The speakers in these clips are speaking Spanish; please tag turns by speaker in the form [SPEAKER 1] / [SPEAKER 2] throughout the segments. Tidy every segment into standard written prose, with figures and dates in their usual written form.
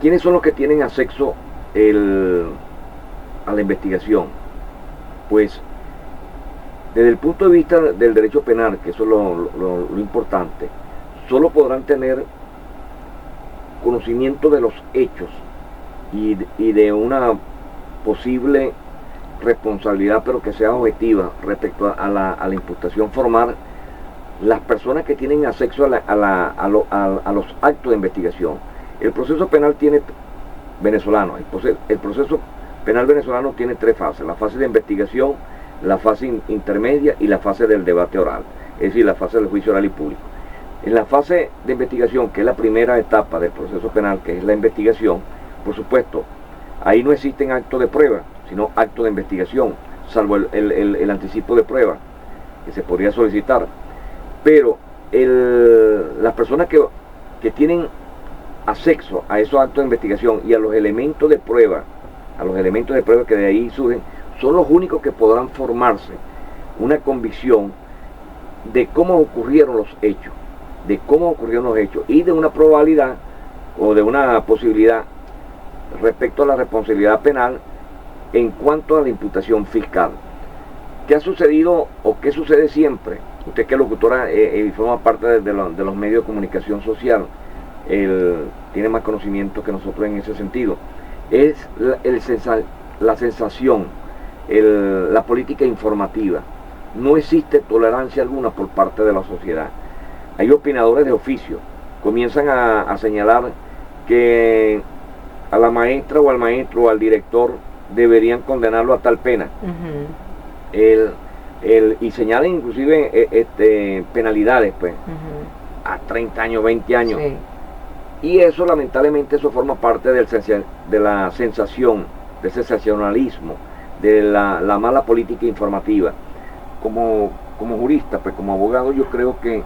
[SPEAKER 1] ¿quiénes son los que tienen acceso a la investigación? Pues desde el punto de vista del derecho penal, que eso es lo importante, solo podrán tener conocimiento de los hechos y de una posible responsabilidad, pero que sea objetiva respecto a la imputación formal, las personas que tienen acceso a los actos de investigación. El proceso penal venezolano, el proceso penal venezolano tiene tres fases: la fase de investigación, la fase intermedia y la fase del debate oral, es decir, la fase del juicio oral y público. En la fase de investigación, que es la primera etapa del proceso penal, que es la investigación, por supuesto, ahí no existen actos de prueba, sino actos de investigación, salvo el anticipo de prueba que se podría solicitar. Pero las personas que tienen acceso a esos actos de investigación y a los elementos de prueba, que de ahí surgen, son los únicos que podrán formarse una convicción de cómo ocurrieron los hechos, y de una probabilidad o de una posibilidad respecto a la responsabilidad penal en cuanto a la imputación fiscal. ¿Qué ha sucedido o qué sucede siempre? Usted, que es locutora y forma parte de los medios de comunicación social, tiene más conocimiento que nosotros en ese sentido. Es la sensación, la política informativa. No existe tolerancia alguna por parte de la sociedad. Hay opinadores de oficio, comienzan a señalar que a la maestra o al maestro o al director deberían condenarlo a tal pena. Y señalan inclusive penalidades, pues, a 30 años, 20 años. Sí. Y eso, lamentablemente, eso forma parte de la sensación, del sensacionalismo, de la mala política informativa. Como jurista, pues, como abogado, yo creo que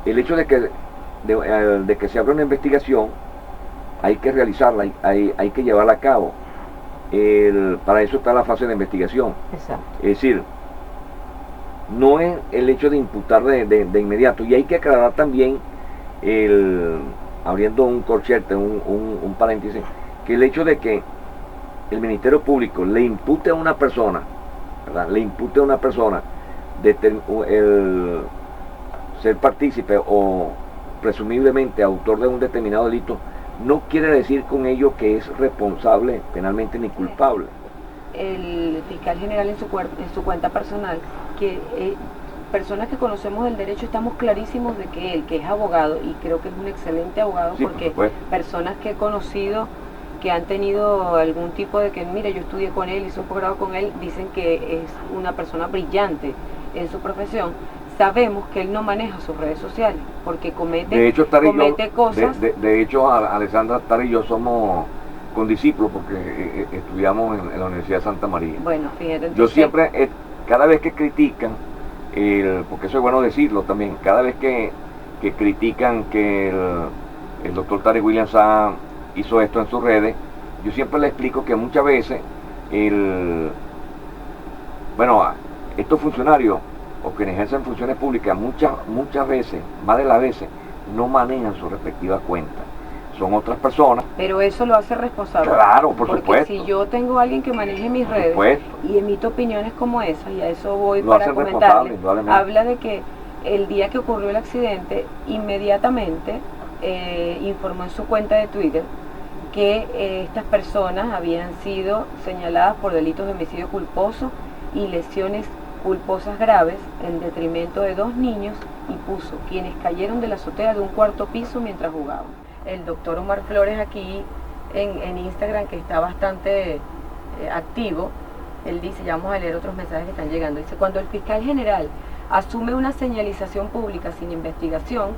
[SPEAKER 1] el hecho de que se abra una investigación, hay que realizarla, hay que llevarla a cabo. Para eso está la fase de investigación. Exacto. Es decir, no es el hecho de imputar de inmediato. Y hay que aclarar también, abriendo un corchete, un paréntesis, que el hecho de que el Ministerio Público le impute a una persona, ¿verdad? Ser partícipe o presumiblemente autor de un determinado delito, no quiere decir con ello que es responsable penalmente ni culpable.
[SPEAKER 2] El fiscal general en su cuenta personal, que personas que conocemos del derecho estamos clarísimos de que él, que es abogado, y creo que es un excelente abogado, sí, porque personas que he conocido que han tenido algún tipo de que, mire, yo estudié con él, hice un posgrado con él, dicen que es una persona brillante en su profesión. Sabemos que él no maneja sus redes sociales, porque comete cosas.
[SPEAKER 1] De hecho, Alessandra, Tara y yo somos condiscípulos, porque estudiamos en la Universidad de Santa María.
[SPEAKER 2] Bueno, fíjate.
[SPEAKER 1] Yo siempre, cada vez que critican, porque eso es bueno decirlo también, cada vez que critican que el doctor Tarek William Saab hizo esto en sus redes, yo siempre le explico que muchas veces estos funcionarios o quienes ejercen funciones públicas muchas veces, más de las veces, no manejan su respectiva cuenta. Son otras personas.
[SPEAKER 2] Pero eso lo hace responsable.
[SPEAKER 1] Claro, por
[SPEAKER 2] porque
[SPEAKER 1] supuesto.
[SPEAKER 2] Si yo tengo a alguien que maneje mis redes y emito opiniones como esas, y a eso voy para comentarle, habla de que el día que ocurrió el accidente, inmediatamente informó en su cuenta de Twitter que estas personas habían sido señaladas por delitos de homicidio culposo y lesiones culposas graves en detrimento de 2 niños, y puso quienes cayeron de la azotea de un 4º piso mientras jugaban. El doctor Omar Flores aquí en Instagram, que está bastante activo, él dice, ya vamos a leer otros mensajes que están llegando, dice: cuando el fiscal general asume una señalización pública sin investigación,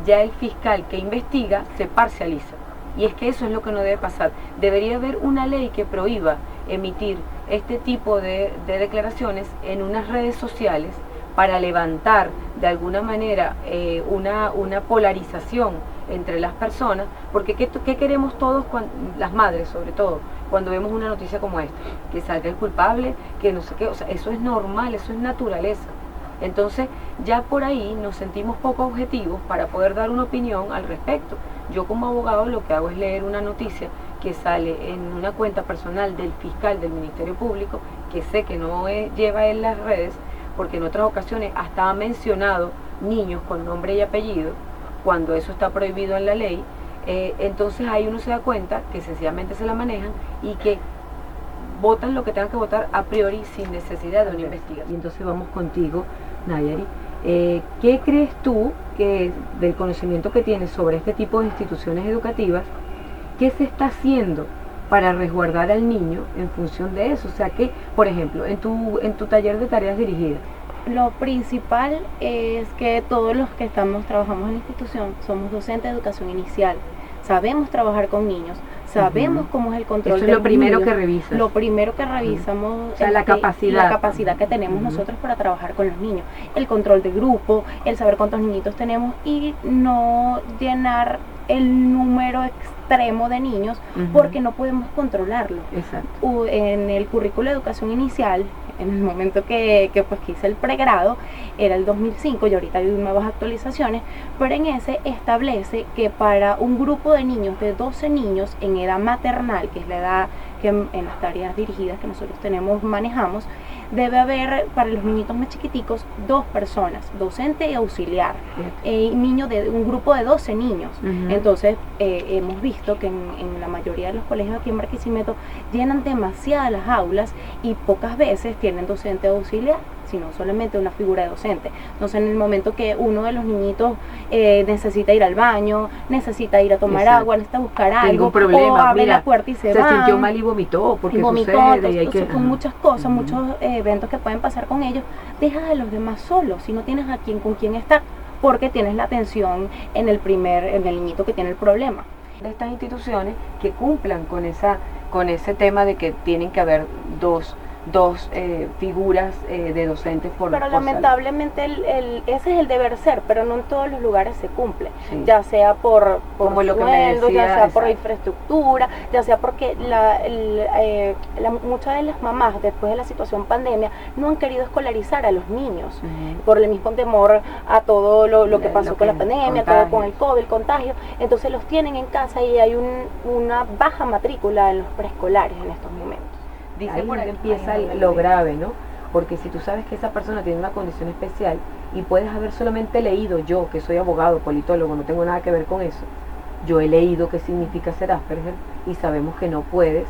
[SPEAKER 2] ya el fiscal que investiga se parcializa. Y es que eso es lo que no debe pasar. Debería haber una ley que prohíba emitir este tipo de declaraciones en unas redes sociales para levantar de alguna manera una polarización entre las personas, porque ¿qué queremos todos, las madres sobre todo, cuando vemos una noticia como esta? Que salga el culpable, que no sé qué, o sea, eso es normal, eso es naturaleza. Entonces ya por ahí nos sentimos poco objetivos para poder dar una opinión al respecto. Yo como abogado lo que hago es leer una noticia que sale en una cuenta personal del fiscal del Ministerio Público, que sé que no lleva en las redes, porque en otras ocasiones hasta ha mencionado niños con nombre y apellido, cuando eso está prohibido en la ley. Entonces ahí uno se da cuenta que sencillamente se la manejan y que votan lo que tengan que votar a priori sin necesidad de una investigación. Y entonces vamos contigo, Nayari. ¿Qué crees tú que del conocimiento que tienes sobre este tipo de instituciones educativas, qué se está haciendo para resguardar al niño en función de eso? O sea que, por ejemplo, en tu taller de tareas dirigidas,
[SPEAKER 3] lo principal es que todos los que trabajamos en la institución somos docentes de educación inicial, sabemos trabajar con niños, sabemos cómo es el control
[SPEAKER 2] del niño. Eso es lo primero que revisas.
[SPEAKER 3] Lo primero que revisamos
[SPEAKER 2] o sea, la
[SPEAKER 3] capacidad que tenemos nosotros para trabajar con los niños, el control de grupo, el saber cuántos niñitos tenemos y no llenar el número extremo de niños porque no podemos controlarlo.
[SPEAKER 2] Exacto.
[SPEAKER 3] En el currículo de educación inicial, en el momento que hice el pregrado, era el 2005 y ahorita hay nuevas actualizaciones, pero en ese establece que para un grupo de niños de 12 niños en edad maternal, que es la edad que en las tareas dirigidas que nosotros manejamos, debe haber para los niñitos más chiquiticos 2 personas, docente y auxiliar, un grupo de 12 niños. Entonces hemos visto que en la mayoría de los colegios aquí en Barquisimeto llenan demasiadas las aulas y pocas veces tienen docente o auxiliar, sino solamente una figura de docente. Entonces en el momento que uno de los niñitos necesita ir al baño, necesita ir a tomar agua, necesita buscar algo,
[SPEAKER 2] problema,
[SPEAKER 3] o abre la puerta y se va.
[SPEAKER 2] Se sintió mal y vomitó, porque sucede. Y hay que,
[SPEAKER 3] con muchas cosas, muchos eventos que pueden pasar con ellos, dejas a los demás solos, si no tienes con quién estar, porque tienes la atención en el niñito que tiene el problema.
[SPEAKER 2] De estas instituciones que cumplan con ese tema de que tienen que haber dos figuras de docentes
[SPEAKER 3] pero lamentablemente ese es el deber ser, pero no en todos los lugares se cumple, ya sea por
[SPEAKER 2] como lo
[SPEAKER 3] sueldo, ya sea por infraestructura, ya sea porque muchas de las mamás después de la situación pandemia no han querido escolarizar a los niños por el mismo temor a todo lo que pasó con la pandemia, todo con el COVID, el contagio. Entonces los tienen en casa y hay una baja matrícula en los preescolares en estos momentos.
[SPEAKER 2] Dice por ahí empieza lo grave, ¿no? Porque si tú sabes que esa persona tiene una condición especial y puedes haber solamente leído, yo que soy abogado, politólogo, no tengo nada que ver con eso, yo he leído qué significa ser Asperger y sabemos que no puedes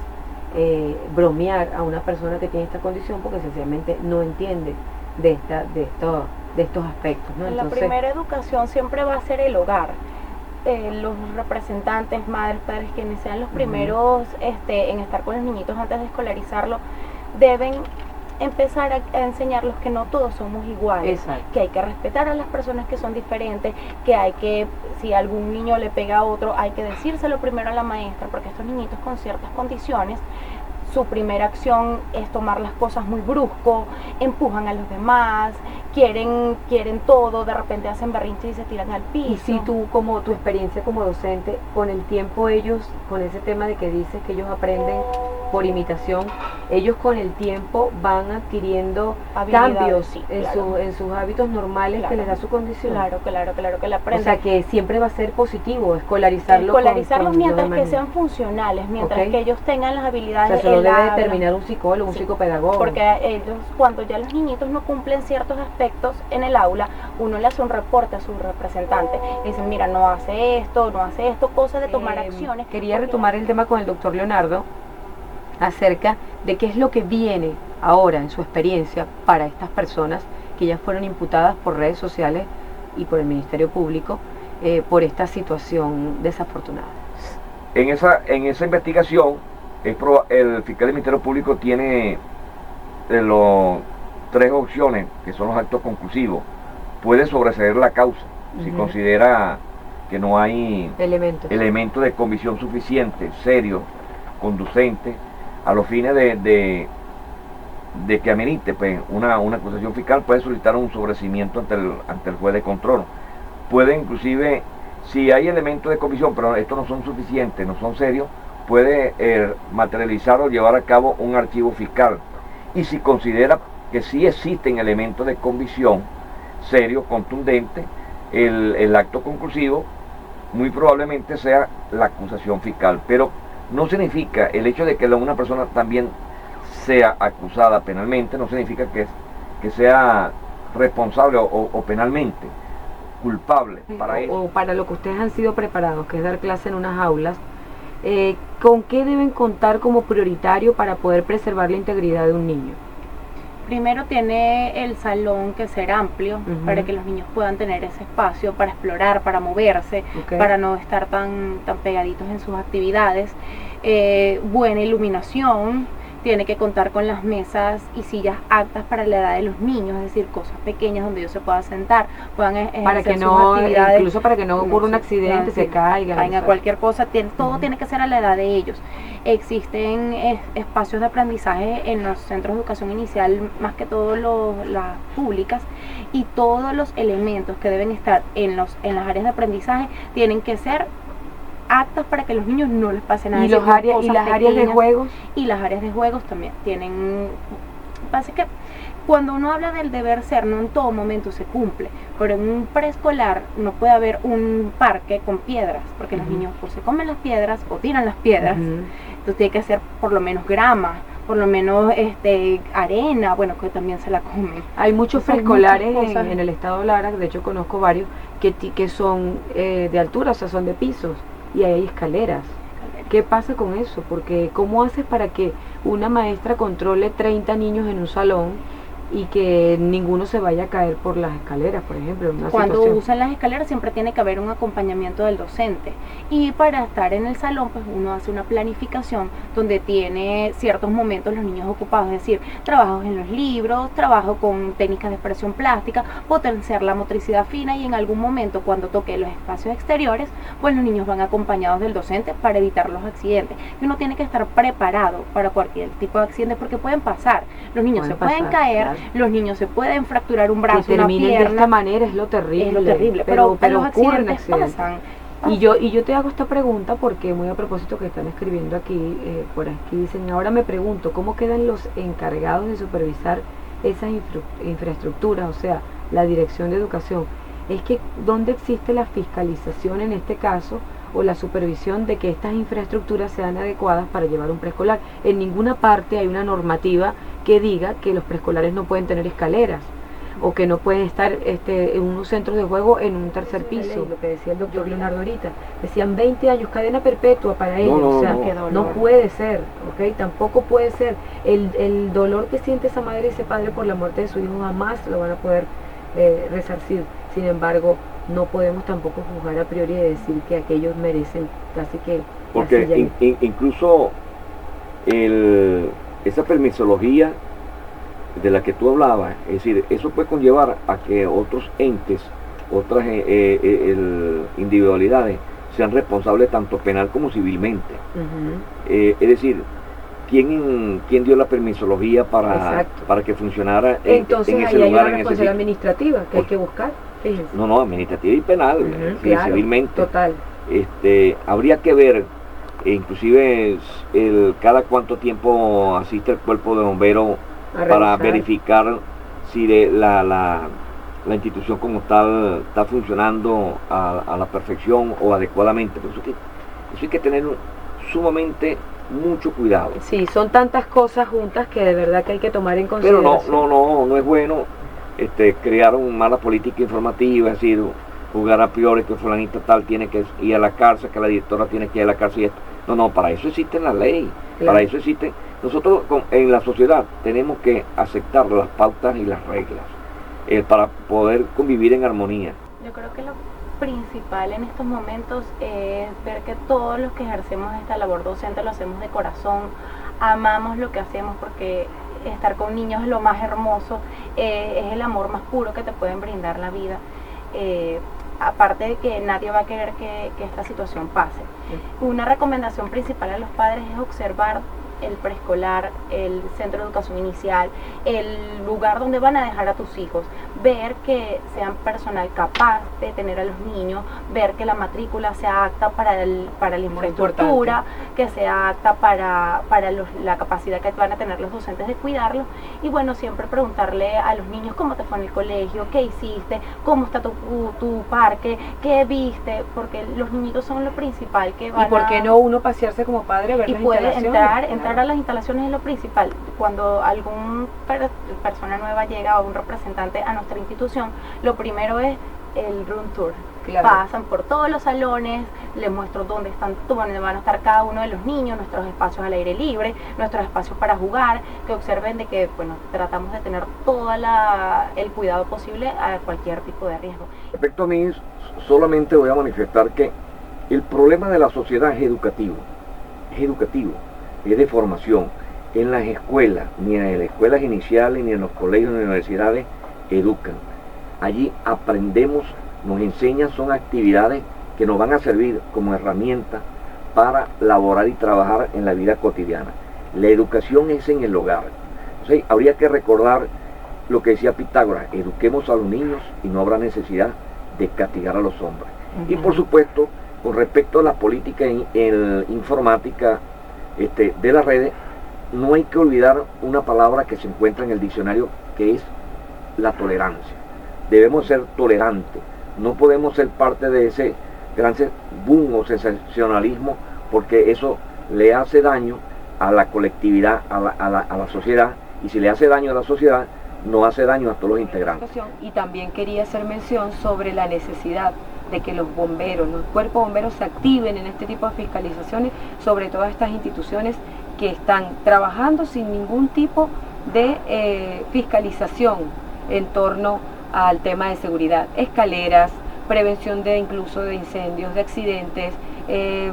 [SPEAKER 2] bromear a una persona que tiene esta condición porque sencillamente no entiende de estos aspectos, ¿no?
[SPEAKER 3] Entonces, la primera educación siempre va a ser el hogar. Los representantes, madres, padres, quienes sean los primeros en estar con los niñitos antes de escolarizarlo, deben empezar a enseñarlos que no todos somos iguales, que hay que respetar a las personas que son diferentes, que si algún niño le pega a otro, hay que decírselo primero a la maestra, porque estos niñitos con ciertas condiciones, su primera acción es tomar las cosas muy brusco, empujan a los demás, quieren todo, de repente hacen berrinche y se tiran al piso.
[SPEAKER 2] Y si tú, como tu experiencia como docente, con el tiempo ellos, con ese tema de que dices que ellos aprenden por imitación, ellos con el tiempo van adquiriendo cambios en sus hábitos normales que les da su condición.
[SPEAKER 3] Claro que la aprenden.
[SPEAKER 2] O sea que siempre va a ser positivo escolarizarlos
[SPEAKER 3] mientras que sean funcionales, mientras que ellos tengan las habilidades.
[SPEAKER 2] O sea, eso lo debe determinar un psicólogo, un psicopedagogo.
[SPEAKER 3] Porque ellos, cuando ya los niñitos no cumplen ciertos aspectos en el aula, uno le hace un reporte a su representante. Le dicen, mira, no hace esto, cosas de tomar acciones.
[SPEAKER 2] Quería retomar el tema con el doctor Leonardo acerca de qué es lo que viene ahora en su experiencia para estas personas que ya fueron imputadas por redes sociales y por el Ministerio Público por esta situación desafortunada.
[SPEAKER 1] En esa investigación, el fiscal del Ministerio Público tiene 3 opciones, que son los actos conclusivos. Puede sobreseer la causa, si considera que no hay elementos de convicción suficiente, serio, conducente, a los fines de que amerite pues, una acusación fiscal. Puede solicitar un sobreseimiento ante el juez de control. Puede inclusive, si hay elementos de convicción, pero estos no son suficientes, no son serios, puede materializar o llevar a cabo un archivo fiscal. Y si considera que sí existen elementos de convicción, serio, contundente, el acto conclusivo muy probablemente sea la acusación fiscal, pero no significa el hecho de que una persona también sea acusada penalmente, no significa que sea responsable o penalmente culpable para eso.
[SPEAKER 2] O para lo que ustedes han sido preparados, que es dar clase en unas aulas, ¿con qué deben contar como prioritario para poder preservar la integridad de un niño?
[SPEAKER 3] Primero tiene el salón que ser amplio, para que los niños puedan tener ese espacio para explorar, para moverse, para no estar tan pegaditos en sus actividades. Buena iluminación, tiene que contar con las mesas y sillas aptas para la edad de los niños, es decir, cosas pequeñas donde ellos se puedan sentar, puedan ejercer sus actividades.
[SPEAKER 2] Incluso para que no ocurra un accidente, se caiga
[SPEAKER 3] cualquier cosa, todo tiene que ser a la edad de ellos. Existen espacios de aprendizaje en los centros de educación inicial, más que todo las públicas, y todos los elementos que deben estar en las áreas de aprendizaje tienen que ser aptas para que los niños no les pase nada.
[SPEAKER 2] ¿Y las áreas de juegos?
[SPEAKER 3] Y las áreas de juegos también tienen... Pasa que cuando uno habla del deber ser, no en todo momento se cumple, pero en un preescolar no puede haber un parque con piedras, porque los niños o se comen las piedras o tiran las piedras, entonces tiene que ser por lo menos grama, por lo menos arena, bueno, que también se la comen.
[SPEAKER 2] Hay muchos preescolares en el estado Lara, de hecho conozco varios, que son de altura, o sea, son de pisos, y hay escaleras. ¿Qué pasa con eso? Porque ¿cómo haces para que una maestra controle 30 niños en un salón y que ninguno se vaya a caer por las escaleras, por ejemplo?
[SPEAKER 3] Cuando usan las escaleras siempre tiene que haber un acompañamiento del docente, y para estar en el salón pues uno hace una planificación donde tiene ciertos momentos los niños ocupados, es decir, trabajos en los libros, trabajo con técnicas de expresión plástica, potenciar la motricidad fina, y en algún momento cuando toque los espacios exteriores pues los niños van acompañados del docente para evitar los accidentes. Y uno tiene que estar preparado para cualquier tipo de accidentes porque pueden pasar, los niños se pueden caer, los niños se pueden fracturar un brazo, una pierna.
[SPEAKER 2] De esta manera es lo terrible.
[SPEAKER 3] Es lo terrible, pero los
[SPEAKER 2] ocurren
[SPEAKER 3] accidentes pasan.
[SPEAKER 2] Y yo te hago esta pregunta porque muy a propósito que están escribiendo aquí, por aquí dicen, ahora me pregunto, ¿cómo quedan los encargados de supervisar esas infraestructuras, o sea, la dirección de educación? Es que, ¿dónde existe la fiscalización en este caso, o la supervisión de que estas infraestructuras sean adecuadas para llevar un preescolar? En ninguna parte hay una normativa que diga que los preescolares no pueden tener escaleras, o que no pueden estar en unos centros de juego en un tercer piso. Lo que decía el doctor Leonardo ahorita, decían 20 años, cadena perpetua para ellos, no puede ser, ¿ok? Tampoco puede ser. El dolor que siente esa madre y ese padre por la muerte de su hijo jamás lo van a poder resarcir. Sin embargo, no podemos tampoco juzgar a priori y decir que aquellos merecen casi que...
[SPEAKER 1] Porque incluso esa permisología de la que tú hablabas, es decir, eso puede conllevar a que otros entes, otras individualidades sean responsables tanto penal como civilmente. Es decir, ¿quién dio la permisología para que funcionara en ese lugar?
[SPEAKER 2] Entonces ahí hay una responsabilidad administrativa que hay que buscar. Fíjense.
[SPEAKER 1] No, administrativa y penal,
[SPEAKER 2] claro,
[SPEAKER 1] civilmente.
[SPEAKER 2] Total.
[SPEAKER 1] Habría que ver, inclusive cada cuánto tiempo asiste el cuerpo de bomberos para verificar si la institución como tal está funcionando a la perfección o adecuadamente. Por eso hay que tener sumamente mucho cuidado.
[SPEAKER 2] Sí, son tantas cosas juntas que de verdad que hay que tomar en consideración.
[SPEAKER 1] Pero no es bueno crear una mala política informativa, es decir, jugar a priori que fulanita tal tiene que ir a la cárcel, que la directora tiene que ir a la cárcel y esto. No, para eso existe la ley, claro. Para eso existe. Nosotros en la sociedad tenemos que aceptar las pautas y las reglas para poder convivir en armonía.
[SPEAKER 3] Yo creo que lo principal en estos momentos es ver que todos los que ejercemos esta labor docente lo hacemos de corazón, amamos lo que hacemos, porque estar con niños es lo más hermoso, es el amor más puro que te pueden brindar la vida. Aparte de que nadie va a querer que esta situación pase. Una recomendación principal a los padres es observar el preescolar, el centro de educación inicial, el lugar donde van a dejar a tus hijos, ver que sean personal capaz de tener a los niños, ver que la matrícula sea apta para la infraestructura, que sea apta para la capacidad que van a tener los docentes de cuidarlos, y bueno, siempre preguntarle a los niños cómo te fue en el colegio, qué hiciste, cómo está tu parque, qué viste, porque los niñitos son lo principal que van a...
[SPEAKER 2] ¿Y por qué no uno pasearse como padre a ver las instalaciones?
[SPEAKER 3] Y puede entrar a las instalaciones es lo principal. Cuando algún persona nueva llega o un representante a nuestra institución, lo primero es el room tour. Claro. Pasan por todos los salones, les muestro dónde van a estar cada uno de los niños, nuestros espacios al aire libre, nuestros espacios para jugar, que observen de que, bueno, tratamos de tener todo el cuidado posible a cualquier tipo de riesgo.
[SPEAKER 1] Respecto a mí, solamente voy a manifestar que el problema de la sociedad es educativo, es de formación. En las escuelas, ni en las escuelas iniciales, ni en los colegios, ni en las universidades, educan. Allí aprendemos, nos enseñan, son actividades que nos van a servir como herramienta para laborar y trabajar en la vida cotidiana. La educación es en el hogar. Entonces, habría que recordar lo que decía Pitágoras: eduquemos a los niños y no habrá necesidad de castigar a los hombres. Y por supuesto, con respecto a la política informática de las redes, no hay que olvidar una palabra que se encuentra en el diccionario, que es la tolerancia. Debemos ser tolerantes, no podemos ser parte de ese gran boom o sensacionalismo, porque eso le hace daño a la colectividad, a la sociedad, y si le hace daño a la sociedad, no hace daño a todos los integrantes.
[SPEAKER 2] Y también quería hacer mención sobre la necesidad de que los bomberos, los cuerpos bomberos se activen en este tipo de fiscalizaciones sobre todas estas instituciones que están trabajando sin ningún tipo de fiscalización en torno al tema de seguridad, escaleras, prevención incluso de incendios, de accidentes,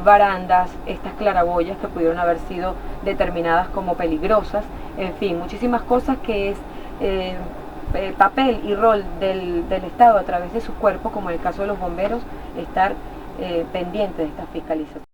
[SPEAKER 2] barandas, estas claraboyas que pudieron haber sido determinadas como peligrosas, en fin, muchísimas cosas que es papel y rol del Estado a través de sus cuerpos, como en el caso de los bomberos, estar pendiente de esta fiscalización.